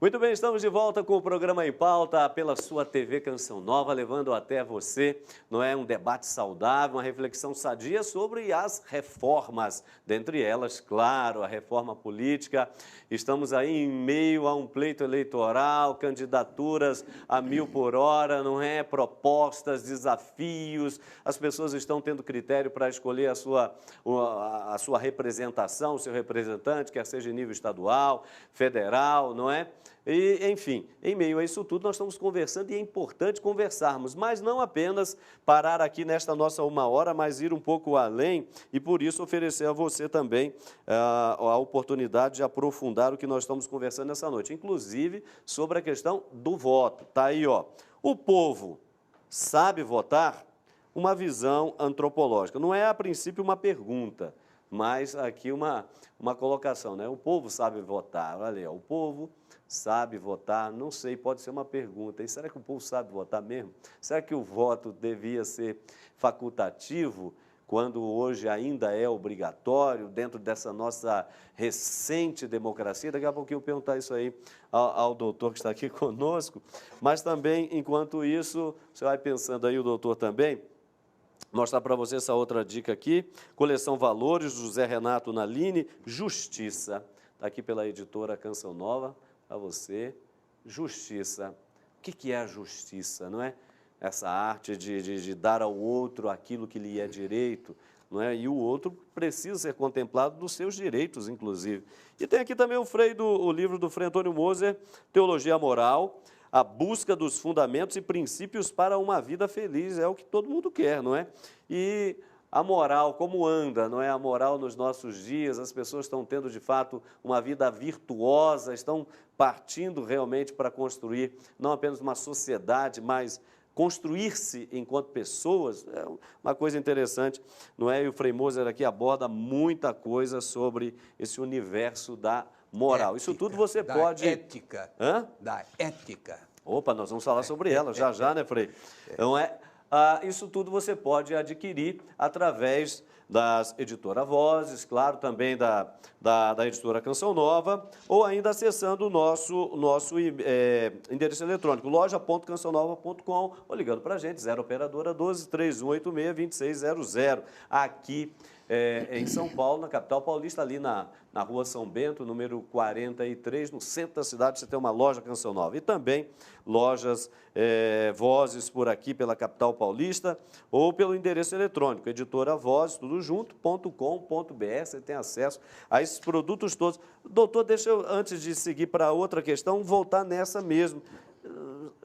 Muito bem, estamos de volta com o programa Em Pauta pela sua TV Canção Nova, levando até você, não é, um debate saudável, uma reflexão sadia sobre as reformas, dentre elas, claro, a reforma política. Estamos aí em meio a um pleito eleitoral, candidaturas a 1000 por hora, não é? Propostas, desafios, as pessoas estão tendo critério para escolher a sua representação, o seu representante, quer seja em nível estadual, federal, não é? E, enfim, em meio a isso tudo, nós estamos conversando e é importante conversarmos, mas não apenas parar aqui nesta nossa 1 hora, mas ir um pouco além e, por isso, oferecer a você também a oportunidade de aprofundar o que nós estamos conversando nessa noite, inclusive sobre a questão do voto. Está aí, ó. O povo sabe votar? Uma visão antropológica. Não é, a princípio, uma pergunta, mas aqui uma colocação, né? O povo sabe votar. Olha aí, ó, o povo sabe votar? Não sei, pode ser uma pergunta. E será que o povo sabe votar mesmo? Será que o voto devia ser facultativo, quando hoje ainda é obrigatório, dentro dessa nossa recente democracia? Daqui a pouquinho eu perguntar isso aí ao doutor que está aqui conosco. Mas também, enquanto isso, você vai pensando aí, o doutor também, mostrar para você essa outra dica aqui, Coleção Valores, José Renato Nalini, Justiça. Está aqui pela editora Canção Nova. A você, justiça. O que é a justiça, não é? Essa arte de dar ao outro aquilo que lhe é direito, não é? E o outro precisa ser contemplado dos seus direitos, inclusive. E tem aqui também o livro do Frei Antônio Moser, Teologia Moral, a busca dos fundamentos e princípios para uma vida feliz, é o que todo mundo quer, não é? E a moral, como anda, não é? A moral nos nossos dias, as pessoas estão tendo, de fato, uma vida virtuosa, estão partindo realmente para construir não apenas uma sociedade, mas construir-se enquanto pessoas, é uma coisa interessante, não é? E o Frei Moser aqui aborda muita coisa sobre esse universo da moral. Isso tudo você pode... Ética. Hã? Da ética. Opa, nós vamos falar sobre ela já, né, Frei? Então, isso tudo você pode adquirir através das editoras Vozes, claro, também da editora Canção Nova, ou ainda acessando o nosso endereço eletrônico, loja.cançãonova.com, ou ligando para a gente, 0 operadora 12 3186 2600, aqui em São Paulo, na capital paulista, ali na Rua São Bento, número 43, no centro da cidade, você tem uma loja Canção Nova. E também lojas Vozes por aqui, pela capital paulista, ou pelo endereço eletrônico, editora Vozes, tudo junto.com.br, você tem acesso a esses produtos todos. Doutor, deixa eu, antes de seguir para outra questão, voltar nessa mesmo.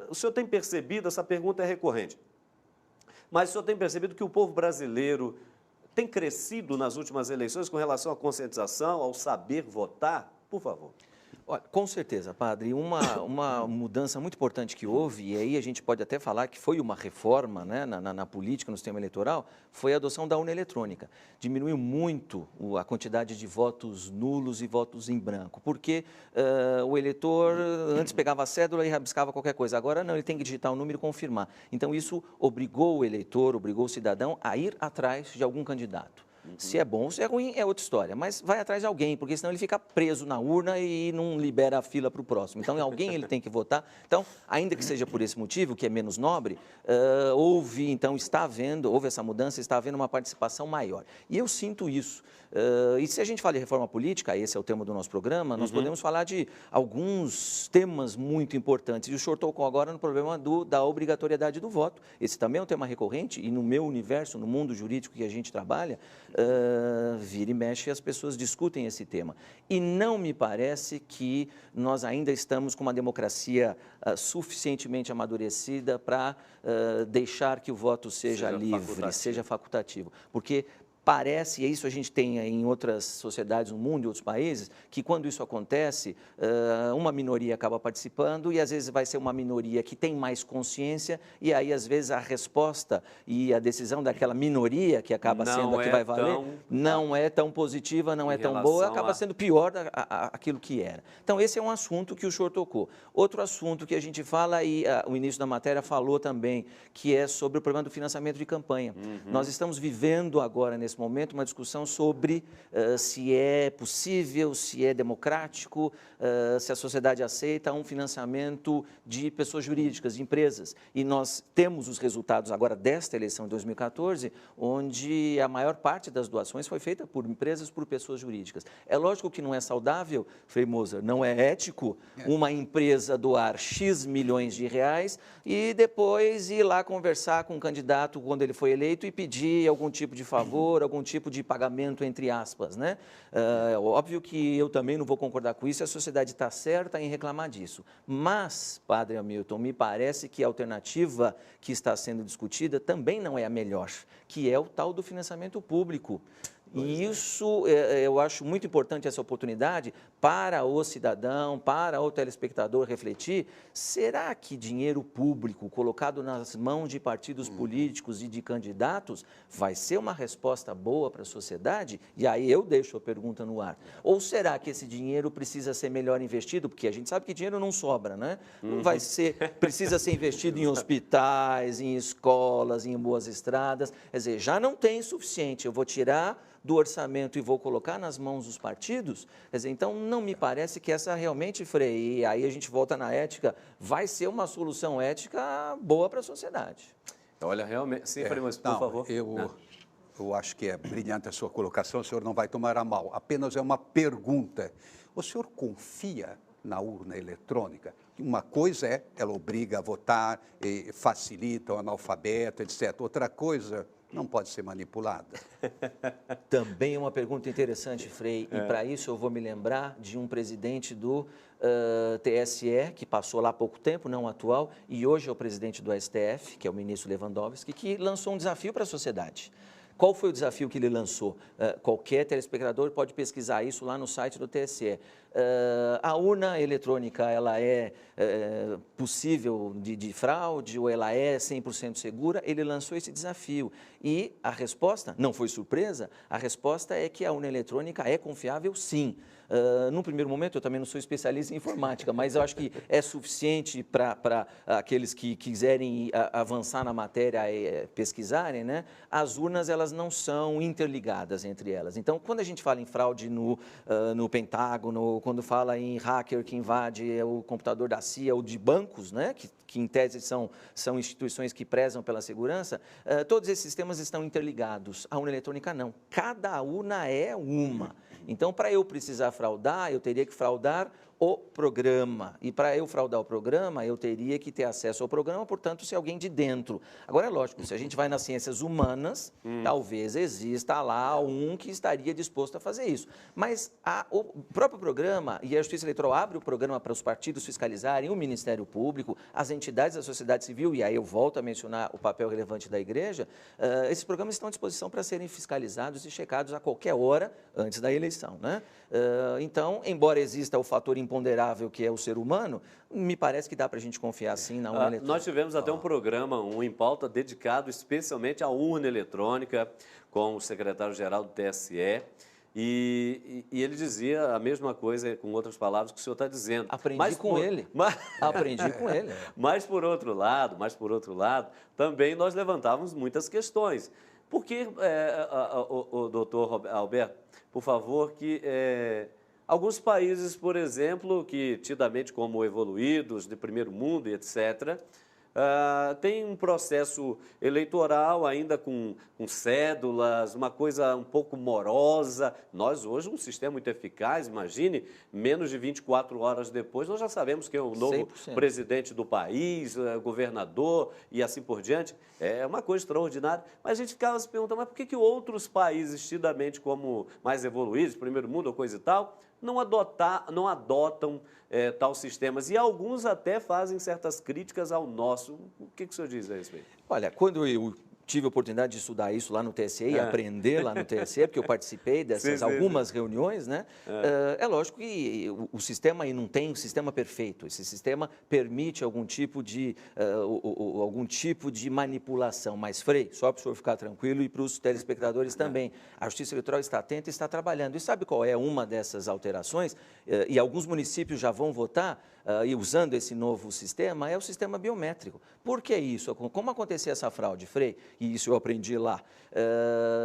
O senhor tem percebido, essa pergunta é recorrente, mas o senhor tem percebido que o povo brasileiro tem crescido nas últimas eleições com relação à conscientização, ao saber votar? Por favor. Olha, com certeza, padre, uma mudança muito importante que houve, e aí a gente pode até falar que foi uma reforma, né, na política, no sistema eleitoral, foi a adoção da urna eletrônica. Diminuiu muito a quantidade de votos nulos e votos em branco, porque o eleitor antes pegava a cédula e rabiscava qualquer coisa, agora não, ele tem que digitar o número e confirmar. Então isso obrigou o eleitor, obrigou o cidadão a ir atrás de algum candidato. Se é bom ou se é ruim é outra história, mas vai atrás de alguém, porque senão ele fica preso na urna e não libera a fila para o próximo. Então, alguém ele tem que votar. Então, ainda que seja por esse motivo, que é menos nobre, houve essa mudança, está havendo uma participação maior. E eu sinto isso. E se a gente fala de reforma política, esse é o tema do nosso programa, nós podemos falar de alguns temas muito importantes. E o senhor tocou agora no problema da obrigatoriedade do voto. Esse também é um tema recorrente e no meu universo, no mundo jurídico que a gente trabalha, vira e mexe, as pessoas discutem esse tema. E não me parece que nós ainda estamos com uma democracia suficientemente amadurecida para deixar que o voto seja livre, seja facultativo. Porque parece, e isso a gente tem em outras sociedades no mundo e outros países, que quando isso acontece, uma minoria acaba participando e às vezes vai ser uma minoria que tem mais consciência e aí às vezes a resposta e a decisão daquela minoria que acaba sendo a que vai valer, não é tão positiva, não é tão boa, acaba sendo pior aquilo que era. Então esse é um assunto que o senhor tocou. Outro assunto que a gente fala, e o início da matéria falou também, que é sobre o problema do financiamento de campanha. Nós estamos vivendo agora, nesse nesse momento uma discussão sobre se é possível, se é democrático, se a sociedade aceita um financiamento de pessoas jurídicas, de empresas. E nós temos os resultados agora desta eleição de 2014, onde a maior parte das doações foi feita por empresas, por pessoas jurídicas. É lógico que não é saudável, Frei Moser, não é ético uma empresa doar X milhões de reais e depois ir lá conversar com o candidato quando ele foi eleito e pedir algum tipo de favor, algum tipo de pagamento, entre aspas, né? Óbvio que eu também não vou concordar com isso, a sociedade está certa em reclamar disso. Mas, Padre Hamilton, me parece que a alternativa que está sendo discutida também não é a melhor, que é o tal do financiamento público. E isso, eu acho muito importante essa oportunidade para o cidadão, para o telespectador refletir, será que dinheiro público colocado nas mãos de partidos políticos e de candidatos vai ser uma resposta boa para a sociedade? E aí eu deixo a pergunta no ar. Ou será que esse dinheiro precisa ser melhor investido? Porque a gente sabe que dinheiro não sobra, né? Não vai ser, precisa ser investido em hospitais, em escolas, em boas estradas. Quer dizer, já não tem suficiente, eu vou tirar do orçamento e vou colocar nas mãos dos partidos? Quer dizer, então não me parece que essa realmente, Frei, e aí a gente volta na ética, vai ser uma solução ética boa para a sociedade. Olha, realmente... Sim, Frei, mas por favor. Eu acho que é brilhante a sua colocação, o senhor não vai tomar a mal. Apenas é uma pergunta. O senhor confia na urna eletrônica? Uma coisa é, ela obriga a votar, facilita o analfabeto, etc. Outra coisa... não pode ser manipulada. Também é uma pergunta interessante, Frei, e para isso eu vou me lembrar de um presidente do TSE, que passou lá há pouco tempo, não atual, e hoje é o presidente do STF, que é o ministro Lewandowski, que lançou um desafio para a sociedade. Qual foi o desafio que ele lançou? Qualquer telespectador pode pesquisar isso lá no site do TSE. A urna eletrônica, ela é possível de fraude ou ela é 100% segura? Ele lançou esse desafio. E a resposta, não foi surpresa, a resposta é que a urna eletrônica é confiável, sim. Num primeiro momento, eu também não sou especialista em informática, mas eu acho que é suficiente para aqueles que quiserem avançar na matéria pesquisarem, né? As urnas, elas não são interligadas entre elas. Então, quando a gente fala em fraude no Pentágono, quando fala em hacker que invade o computador da CIA ou de bancos, né? Que em tese são instituições que prezam pela segurança, todos esses sistemas estão interligados. A urna eletrônica não. Cada urna é uma. Então, para eu precisar fraudar, eu teria que fraudar o programa. E para eu fraudar o programa, eu teria que ter acesso ao programa, portanto, ser alguém de dentro. Agora, é lógico, se a gente vai nas ciências humanas, talvez exista lá um que estaria disposto a fazer isso. Mas o próprio programa, e a Justiça Eleitoral abre o programa para os partidos fiscalizarem, o Ministério Público, as entidades da sociedade civil, e aí eu volto a mencionar o papel relevante da Igreja, esses programas estão à disposição para serem fiscalizados e checados a qualquer hora antes da eleição, né? Então, embora exista o fator imponderável que é o ser humano, me parece que dá para a gente confiar sim na urna eletrônica. Nós tivemos até um programa, um Em Pauta, dedicado especialmente à urna eletrônica, com o secretário-geral do TSE, e ele dizia a mesma coisa, com outras palavras, que o senhor está dizendo. Aprendi com ele. Aprendi com ele. Mas, por outro lado, também nós levantávamos muitas questões. Porque, o doutor Alberto, por favor, que alguns países, por exemplo, que tidamente como evoluídos, de primeiro mundo e etc., tem um processo eleitoral ainda com cédulas, uma coisa um pouco morosa. Nós hoje, um sistema muito eficaz, imagine, menos de 24 horas depois, nós já sabemos quem é o novo 100%. presidente do país, governador e assim por diante. É uma coisa extraordinária. Mas a gente ficava se perguntando, mas por que outros países, tidamente como mais evoluídos, primeiro mundo ou coisa e tal, não adotam tal sistemas? E alguns até fazem certas críticas ao nosso. O que o senhor diz a respeito? Olha, quando eu tive a oportunidade de estudar isso lá no TSE e aprender lá no TSE, porque eu participei dessas algumas reuniões, né? É lógico que o sistema aí não tem um sistema perfeito. Esse sistema permite algum tipo de manipulação. Mas, Frei, só para o senhor ficar tranquilo e para os telespectadores também, a Justiça Eleitoral está atenta e está trabalhando. E sabe qual é uma dessas alterações? E alguns municípios já vão votar. e usando esse novo sistema é o sistema biométrico. Por que isso? Como acontecia essa fraude, Frei? E isso eu aprendi lá.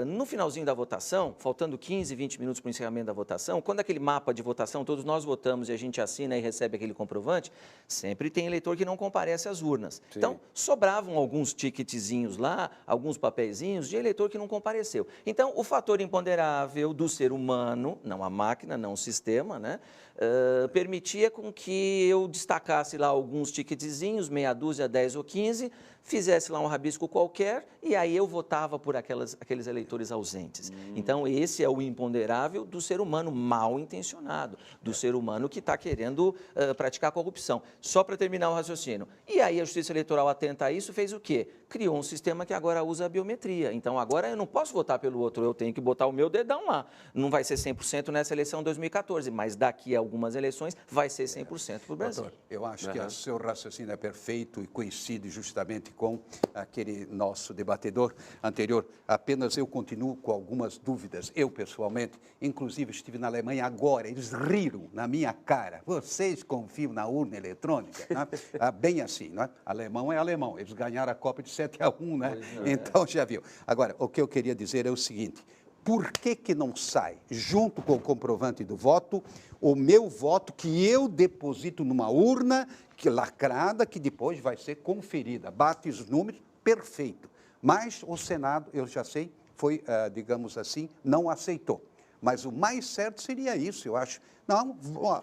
No finalzinho da votação, faltando 15, 20 minutos para o encerramento da votação, quando aquele mapa de votação, todos nós votamos e a gente assina e recebe aquele comprovante, sempre tem eleitor que não comparece às urnas. Sim. Então, sobravam alguns ticketzinhos lá, alguns papeizinhos de eleitor que não compareceu. Então, o fator imponderável do ser humano, não a máquina, não o sistema, né, permitia com que eu destacasse lá alguns ticketzinhos, meia dúzia, 10 ou 15, fizesse lá um rabisco qualquer e aí eu votava por aqueles eleitores ausentes. Então, esse é o imponderável do ser humano mal intencionado, do ser humano que está querendo praticar corrupção. Só para terminar o raciocínio. E aí a Justiça Eleitoral, atenta a isso, fez o quê? Criou um sistema que agora usa a biometria. Então, agora eu não posso votar pelo outro, eu tenho que botar o meu dedão lá. Não vai ser 100% nessa eleição 2014, mas daqui a algumas eleições vai ser 100% para o Brasil. Doutor, eu acho que o seu raciocínio é perfeito e coincide justamente com aquele nosso debatedor anterior. Apenas eu continuo com algumas dúvidas. Eu, pessoalmente, inclusive estive na Alemanha agora, eles riram na minha cara. Vocês confiam na urna eletrônica? Né? Bem assim, não é? Alemão é alemão, eles ganharam a Copa de 7-1, né? Então, já viu. Agora, o que eu queria dizer é o seguinte: por que não sai, junto com o comprovante do voto, o meu voto que eu deposito numa urna lacrada, que depois vai ser conferida? Bate os números, perfeito. Mas o Senado, eu já sei, foi, digamos assim, não aceitou. Mas o mais certo seria isso, eu acho. Não,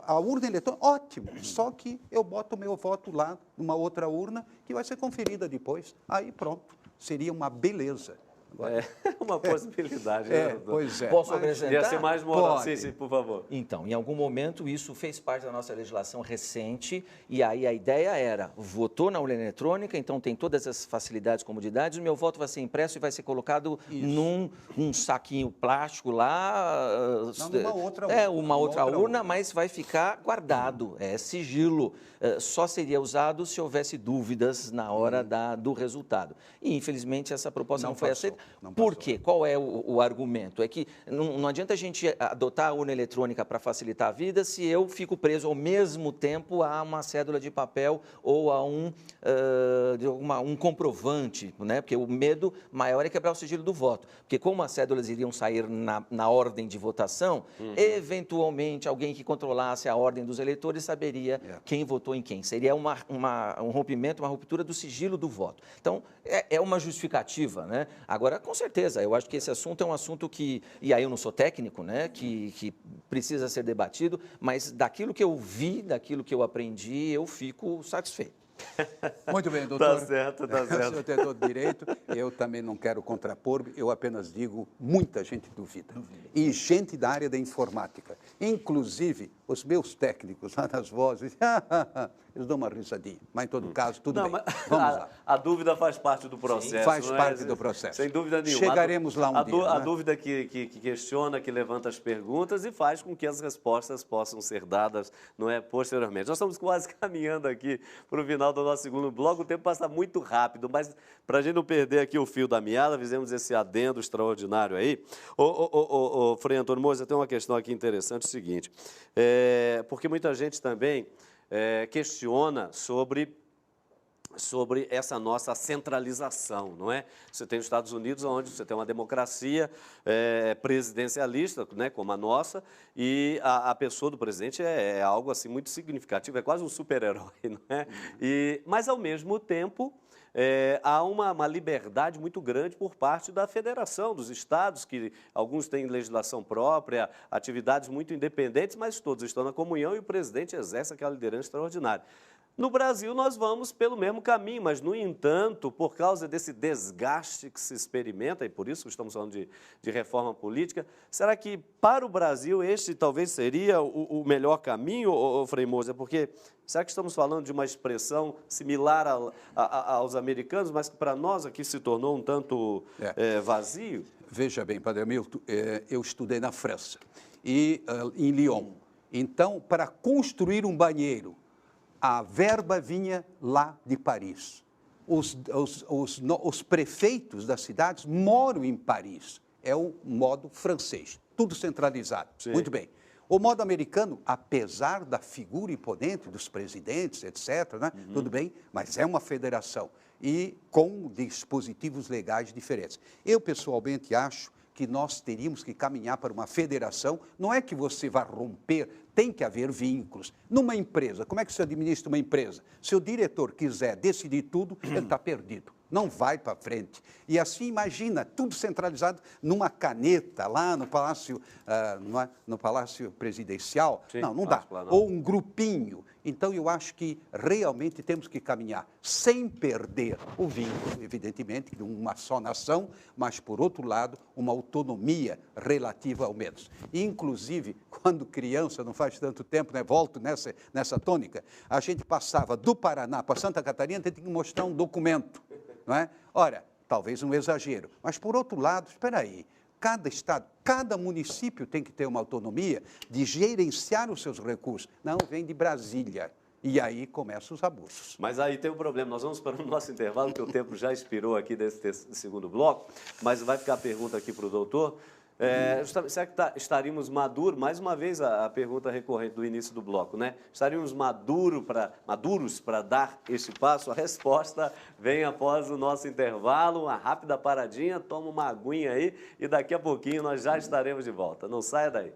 a urna eletrônica, ótimo, só que eu boto o meu voto lá numa outra urna que vai ser conferida depois. Aí pronto, seria uma beleza. É uma possibilidade, né, doutor? Pois é. Posso acrescentar? Ia ser mais moral. Pode. Sim, por favor. Então, em algum momento, isso fez parte da nossa legislação recente, e aí a ideia era, votou na urna eletrônica, então tem todas as facilidades, comodidades, o meu voto vai ser impresso e vai ser colocado num saquinho plástico lá. Não, numa outra urna. Uma outra urna, mas vai ficar guardado, é sigilo. Só seria usado se houvesse dúvidas na hora do resultado. E, infelizmente, essa proposta não foi aceita. Por quê? Qual é o argumento? É que não adianta a gente adotar a urna eletrônica para facilitar a vida se eu fico preso ao mesmo tempo a uma cédula de papel ou a um comprovante, né? Porque o medo maior é quebrar o sigilo do voto. Porque como as cédulas iriam sair na ordem de votação, eventualmente alguém que controlasse a ordem dos eleitores saberia quem votou em quem. Seria um rompimento, uma ruptura do sigilo do voto. Então, é uma justificativa, né? Agora, com certeza, eu acho que esse assunto é um assunto que, e aí eu não sou técnico, né, que precisa ser debatido, mas daquilo que eu vi, daquilo que eu aprendi, eu fico satisfeito. Muito bem, doutor. Tá certo. O senhor tem todo direito. Eu também não quero contrapor, eu apenas digo, muita gente duvida. E gente da área da informática. Inclusive, os meus técnicos lá nas vozes, eles dão uma risadinha. Mas, em todo caso, tudo bem. Vamos lá. A dúvida faz parte do processo. Faz parte do processo. Sem dúvida nenhuma. Chegaremos lá um dia. A dúvida que questiona, que levanta as perguntas e faz com que as respostas possam ser dadas, não é, posteriormente. Nós estamos quase caminhando aqui para o final do nosso segundo bloco. O tempo passa muito rápido, mas para a gente não perder aqui o fio da meada, fizemos esse adendo extraordinário aí. Frei Antônio Moser, tem uma questão aqui interessante, o seguinte, porque muita gente também questiona sobre essa nossa centralização, não é? Você tem os Estados Unidos, onde você tem uma democracia presidencialista, né, como a nossa, e a pessoa do presidente é algo assim muito significativo, é quase um super-herói, não é? Mas, ao mesmo tempo, há uma liberdade muito grande por parte da federação, dos estados, que alguns têm legislação própria, atividades muito independentes, mas todos estão na comunhão e o presidente exerce aquela liderança extraordinária. No Brasil, nós vamos pelo mesmo caminho, mas, no entanto, por causa desse desgaste que se experimenta, e por isso que estamos falando de reforma política, será que, para o Brasil, este talvez seria o melhor caminho, Frei Moser? Porque será que estamos falando de uma expressão similar aos americanos, mas que, para nós, aqui se tornou um tanto vazio? Veja bem, Padre Hamilton, eu estudei na França, e em Lyon. Então, para construir um banheiro, a verba vinha lá de Paris. Os prefeitos das cidades moram em Paris. É o modo francês, tudo centralizado. Sim. Muito bem. O modo americano, apesar da figura imponente dos presidentes, etc., né? Tudo bem, mas é uma federação e com dispositivos legais diferentes. Eu, pessoalmente, acho que nós teríamos que caminhar para uma federação. Não é que você vá romper, tem que haver vínculos. Numa empresa, como é que se administra uma empresa? Se o diretor quiser decidir tudo, ele está perdido. Não vai para frente. E assim, imagina, tudo centralizado numa caneta, lá no Palácio, no Palácio Presidencial. Sim, não dá. Planalto. Ou um grupinho. Então, eu acho que realmente temos que caminhar sem perder o vínculo, evidentemente, de uma só nação, mas, por outro lado, uma autonomia relativa ao menos. Inclusive, quando criança, não faz tanto tempo, né, volto nessa tônica, a gente passava do Paraná para Santa Catarina, tinha que mostrar um documento. Não é? Ora, talvez um exagero, mas, por outro lado, espera aí, cada estado, cada município tem que ter uma autonomia de gerenciar os seus recursos. Não, vem de Brasília. E aí começam os abusos. Mas aí tem um problema, nós vamos para o nosso intervalo, que o tempo já expirou aqui desse segundo bloco, mas vai ficar a pergunta aqui para o doutor. Será que estaríamos maduros, mais uma vez a pergunta recorrente do início do bloco, né? Estaríamos maduros para dar este passo? A resposta vem após o nosso intervalo, uma rápida paradinha, toma uma aguinha aí e daqui a pouquinho nós já estaremos de volta. Não saia daí.